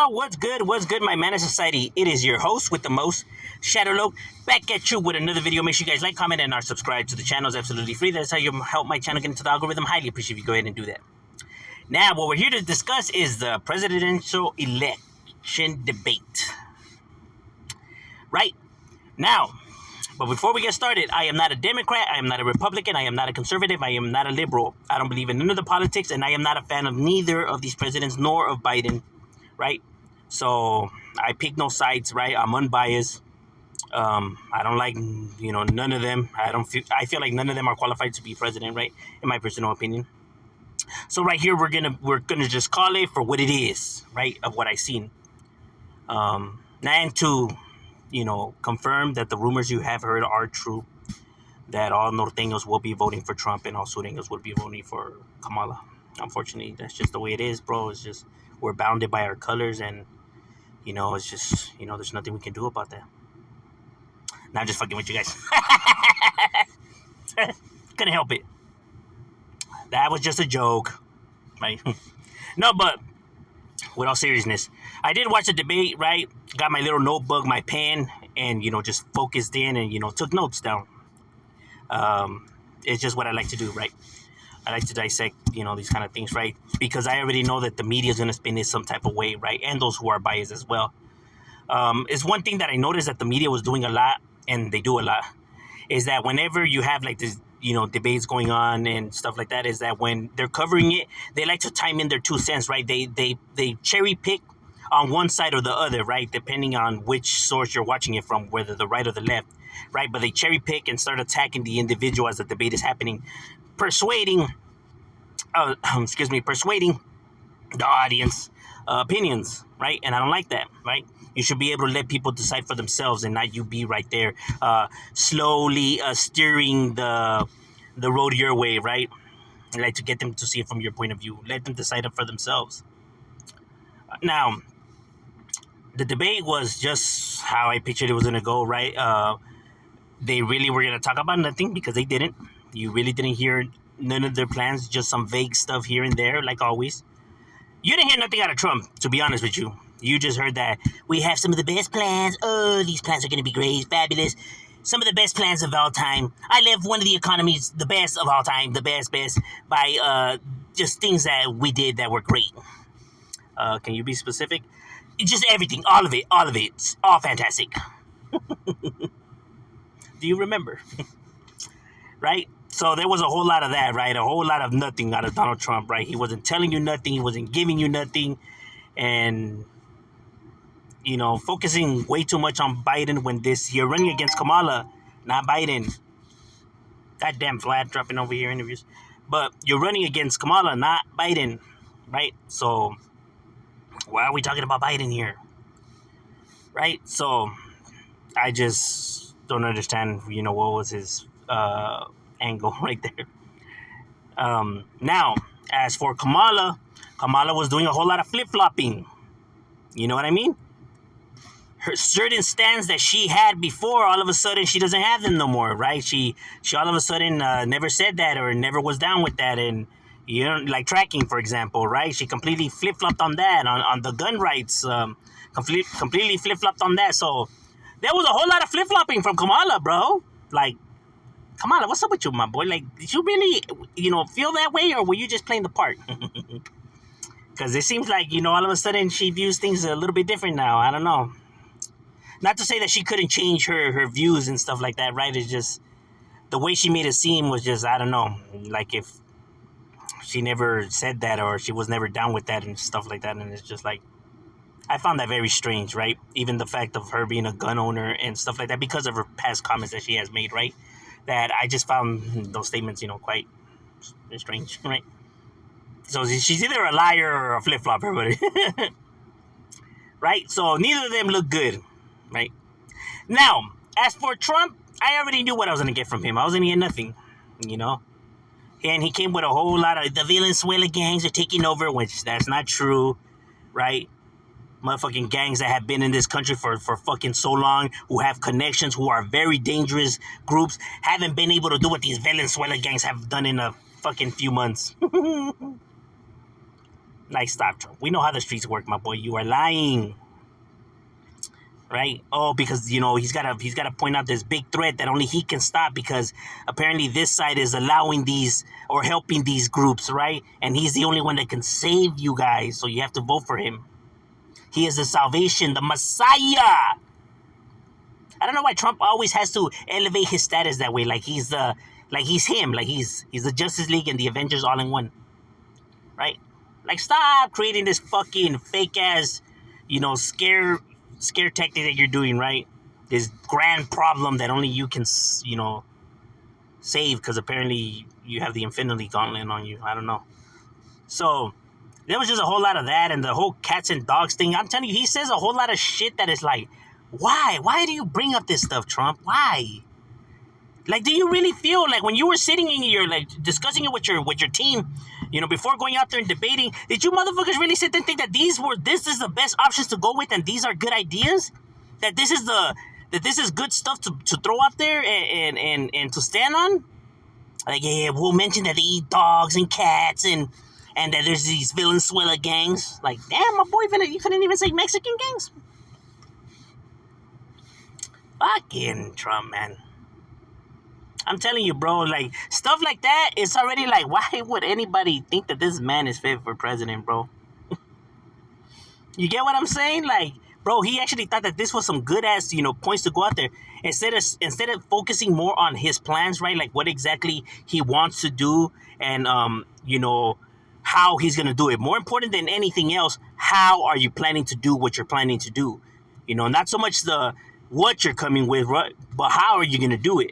What's good? What's good, my man of society? It is your host with the most, Shadowloke, back at you with another video. Make sure you guys like, comment, and are subscribed to the channel. It's absolutely free. That's how you help my channel get into the algorithm. Highly appreciate if you go ahead and do that. Now, what we're here to discuss is the presidential election debate. Right? Now, but before we get started, I am not a Democrat, I am not a Republican, I am not a conservative, I am not a liberal. I don't believe in none of the politics, and I am not a fan of neither of these presidents nor of Biden. Right? So I pick no sides, right? I'm unbiased. I don't like, none of them. I feel like none of them are qualified to be president, right? In my personal opinion. So right here, we're gonna just call it for what it is, right? Of what I've seen. And to, confirm that the rumors you have heard are true, that all norteños will be voting for Trump and all sureños will be voting for Kamala. Unfortunately, that's just the way it is, bro. It's just we're bounded by our colors, and it's just there's nothing we can do about that. Not just fucking with you guys. Couldn't help it. That was just a joke, right? No, but with all seriousness, I did watch the debate, right? Got my little notebook, my pen, and just focused in and took notes down. It's just what I like to do, right? I like to dissect, these kind of things, right? Because I already know that the media is going to spin it some type of way, right? And those who are biased as well. It's one thing that I noticed that the media was doing a lot, and they do a lot, is that whenever you have like this, debates going on and stuff like that, is that when they're covering it, they like to time in their 2 cents, right? They cherry pick on one side or the other, right? Depending on which source you're watching it from, whether the right or the left, right? But they cherry pick and start attacking the individual as the debate is happening, persuading the audience opinions, right? And I don't like that, right? You should be able to let people decide for themselves, and not you be right there slowly steering the road your way, right? I like to get them to see it from your point of view. Let them decide it for themselves. Now, the debate was just how I pictured it was going to go, right? They really were going to talk about nothing, because they didn't. You really didn't hear none of their plans, just some vague stuff here and there, like always. You didn't hear nothing out of Trump, to be honest with you. You just heard that we have some of the best plans. Oh, these plans are going to be great, fabulous. Some of the best plans of all time. I live one of the economies, the best of all time, the best, by just things that we did that were great. Can you be specific? Just everything, all of it, it's all fantastic. Do you remember? Right? So there was a whole lot of that, right? A whole lot of nothing out of Donald Trump, right? He wasn't telling you nothing. He wasn't giving you nothing. And, focusing way too much on Biden when you're running against Kamala, not Biden. Goddamn flat dropping over here interviews. But you're running against Kamala, not Biden, right? So why are we talking about Biden here? Right? So I just don't understand, what was his angle right there. Now, as for Kamala was doing a whole lot of flip-flopping. You know what I mean? Her certain stands that she had before, all of a sudden she doesn't have them no more, right? She all of a sudden never said that or never was down with that. And like tracking, for example, right? She completely flip-flopped on that, on the gun rights, completely flip-flopped on that. So there was a whole lot of flip-flopping from Kamala, bro. Like, Kamala, what's up with you, my boy? Like, did you really, feel that way, or were you just playing the part? Because it seems like, all of a sudden she views things a little bit different now. I don't know. Not to say that she couldn't change her views and stuff like that, right? It's just the way she made it seem was just, I don't know, like if she never said that or she was never down with that and stuff like that. And it's just like, I found that very strange, right? Even the fact of her being a gun owner and stuff like that, because of her past comments that she has made, right? That I just found those statements, quite strange, right? So she's either a liar or a flip-flopper, but right? So neither of them look good, right? Now, as for Trump, I already knew what I was going to get from him. I was going to get nothing, And he came with a whole lot of the Venezuela gangs are taking over, which that's not true, right? Motherfucking gangs that have been in this country for fucking so long, who have connections, who are very dangerous groups, haven't been able to do what these Venezuela gangs have done in a fucking few months. Like, stop, Trump. We know how the streets work, my boy. You are lying. Right? Oh, because he's gotta point out this big threat that only he can stop because apparently this side is allowing these or helping these groups, right? And he's the only one that can save you guys, so you have to vote for him. He is the salvation, the Messiah. I don't know why Trump always has to elevate his status that way, like he's him, like he's the Justice League and the Avengers all in one, right? Like, stop creating this fucking fake ass, scare tactic that you're doing, right? This grand problem that only you can, save because apparently you have the Infinity Gauntlet on you. I don't know. So there was just a whole lot of that, and the whole cats and dogs thing. I'm telling you, he says a whole lot of shit that is like, why? Why do you bring up this stuff, Trump? Why? Like, do you really feel like when you were sitting in your, like, discussing it with your team, before going out there and debating, did you motherfuckers really sit there and think that this is the best options to go with and these are good ideas? That this is good stuff to throw out there and to stand on? Like, yeah, we'll mention that they eat dogs and cats and that there's these Venezuela gangs. Like, damn, my boy, you couldn't even say Mexican gangs? Fucking Trump, man. I'm telling you, bro, like, stuff like that, it's already like, why would anybody think that this man is fit for president, bro? You get what I'm saying? Like, bro, he actually thought that this was some good ass, points to go out there. Instead of focusing more on his plans, right? Like what exactly he wants to do and, how he's going to do it. More important than anything else, how are you planning to do what you're planning to do? Not so much what you're coming with, right? But how are you going to do it?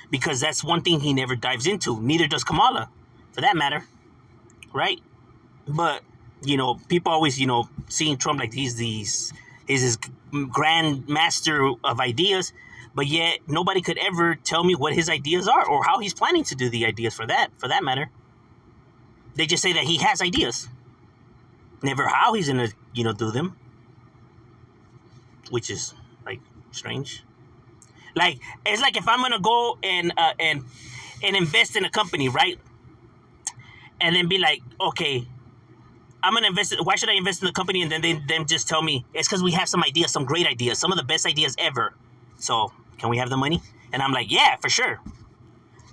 Because that's one thing he never dives into. Neither does Kamala, for that matter, right? But, people always, seeing Trump like he's this grand master of ideas, but yet nobody could ever tell me what his ideas are or how he's planning to do the ideas for that matter. They just say that he has ideas. Never how he's going to, do them. Which is, like, strange. Like, it's like if I'm gonna go and invest in a company, right? And then be like, okay, I'm gonna invest. Why should I invest in the company? And then them just tell me it's because we have some ideas, some great ideas, some of the best ideas ever. So can we have the money? And I'm like, yeah, for sure.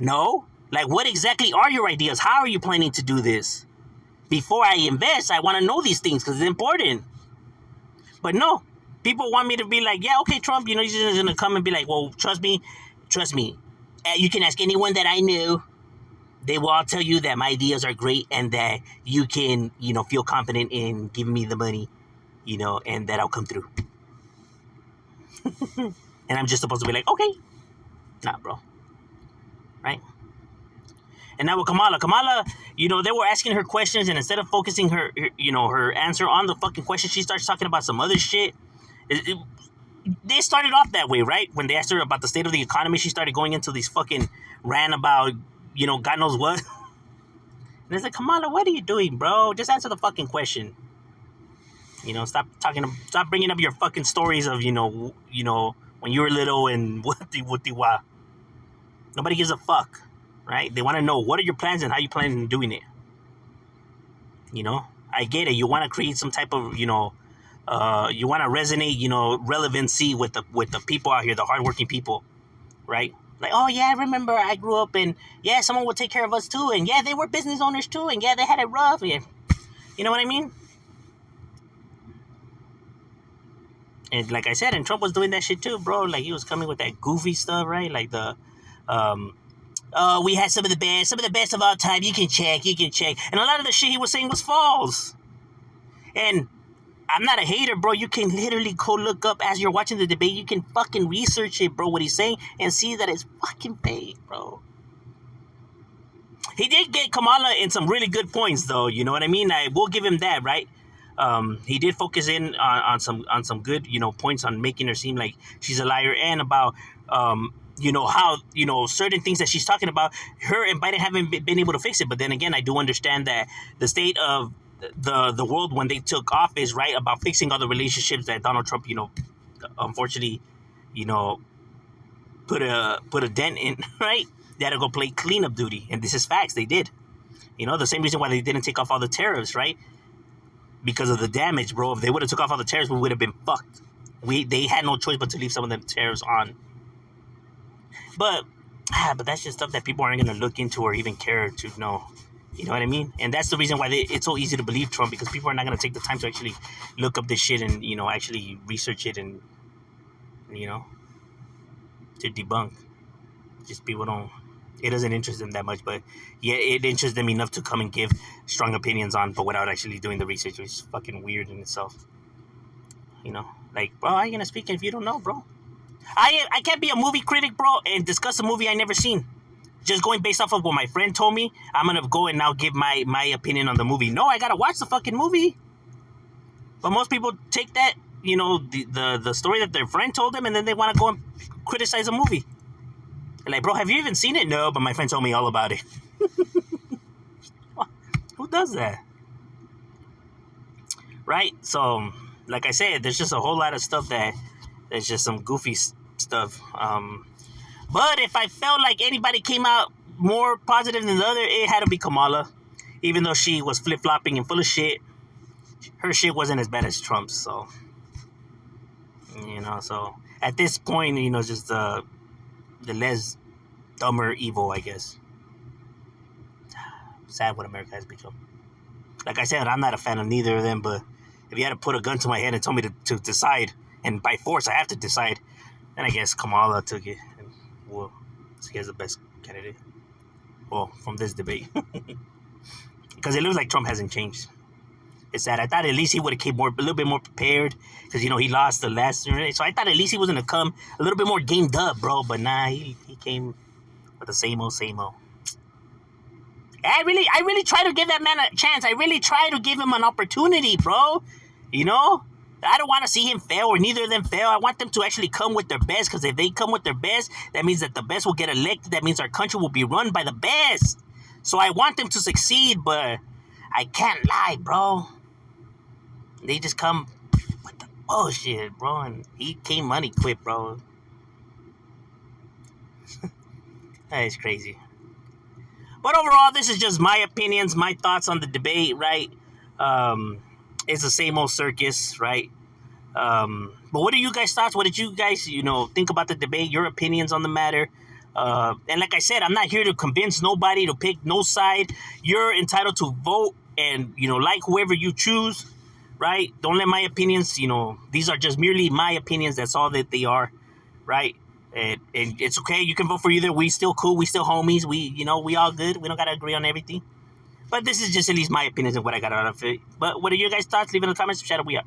No, like, what exactly are your ideas? How are you planning to do this? Before I invest, I want to know these things because it's important. But no. People want me to be like, yeah, okay, Trump, he's just going to come and be like, well, trust me. You can ask anyone that I know. They will all tell you that my ideas are great and that you can, feel confident in giving me the money, and that I'll come through. And I'm just supposed to be like, okay. Nah, bro. Right? And now with Kamala, they were asking her questions, and instead of focusing her answer on the fucking question, she starts talking about some other shit. They started off that way, right? When they asked her about the state of the economy, she started going into these fucking rant about, God knows what. And it's like, Kamala, what are you doing, bro? Just answer the fucking question. Stop bringing up your fucking stories of, when you were little and what. Nobody gives a fuck, right? They want to know what are your plans and how you plan on doing it. I get it. You want to create some type of, you want to resonate, relevancy with the people out here, the hardworking people, right? Like, oh yeah, I remember I grew up and yeah, someone would take care of us too, and yeah, they were business owners too, and yeah, they had it rough. Yeah. You know what I mean? And like I said, and Trump was doing that shit too, bro. Like he was coming with that goofy stuff, right? Like the, we had some of the best of all time. You can check, and a lot of the shit he was saying was false. And I'm not a hater, bro. You can literally go look up as you're watching the debate. You can fucking research it, bro, what he's saying, and see that it's fucking fake, bro. He did get Kamala in some really good points, though. You know what I mean? I will give him that, right? He did focus in on some good, points on making her seem like she's a liar and about, how, certain things that she's talking about, her and Biden haven't been able to fix it. But then again, I do understand that the state of the world when they took office, right, about fixing all the relationships that Donald Trump, unfortunately, put a dent in, right? They had to go play cleanup duty, and this is facts. They did, the same reason why they didn't take off all the tariffs, right? because of the damage, bro. If they would have took off all the tariffs, we would have been fucked. They had no choice but to leave some of them tariffs on. But that's just stuff that people aren't gonna look into or even care to know. You know what I mean? And that's the reason why it's so easy to believe Trump, because people are not gonna take the time to actually look up this shit and actually research it and to debunk. Just people don't. It doesn't interest them that much, but yeah, it interests them enough to come and give strong opinions on, but without actually doing the research, which is fucking weird in itself. Like, bro, how are you gonna speak if you don't know, bro? I can't be a movie critic, bro, and discuss a movie I never seen. Just going based off of what my friend told me, I'm gonna go and now give my opinion on the movie. No, I gotta watch the fucking movie. But most people take that, the story that their friend told them, and then they want to go and criticize a movie. They're like, bro, have you even seen it? No, but my friend told me all about it. Who does that? Right? So, like I said, there's just a whole lot of stuff that's just some goofy stuff. But if I felt like anybody came out more positive than the other, it had to be Kamala. Even though she was flip-flopping and full of shit, her shit wasn't as bad as Trump's. So, so at this point, just the less dumber evil, I guess. Sad what America has become. Like I said, I'm not a fan of neither of them, but if you had to put a gun to my head and told me to decide, and by force I have to decide, then I guess Kamala took it. And, well, she has the best candidate. Well, from this debate. Because it looks like Trump hasn't changed. It's sad. I thought at least he would have came a little bit more prepared, because he lost the last. So I thought at least he was gonna come a little bit more gamed up, bro. But nah, he came with the same old. I really try to give that man a chance. I really try to give him an opportunity, bro. I don't want to see him fail or neither of them fail. I want them to actually come with their best, because if they come with their best, that means that the best will get elected. That means our country will be run by the best. So I want them to succeed, but I can't lie, bro. They just come with the bullshit, bro, and he came money quick, bro. That is crazy. But overall, this is just my opinions, my thoughts on the debate, right? It's the same old circus, right? But what are you guys' thoughts? What did you guys, think about the debate? Your opinions on the matter? And like I said, I'm not here to convince nobody to pick no side. You're entitled to vote and, like whoever you choose, right? Don't let my opinions, these are just merely my opinions. That's all that they are, right? And it's okay. You can vote for either. We still cool. We still homies. We all good. We don't got to agree on everything. But this is just at least my opinions and what I got out of it. But what are your guys' thoughts? Leave in the comments. Shout out, we out.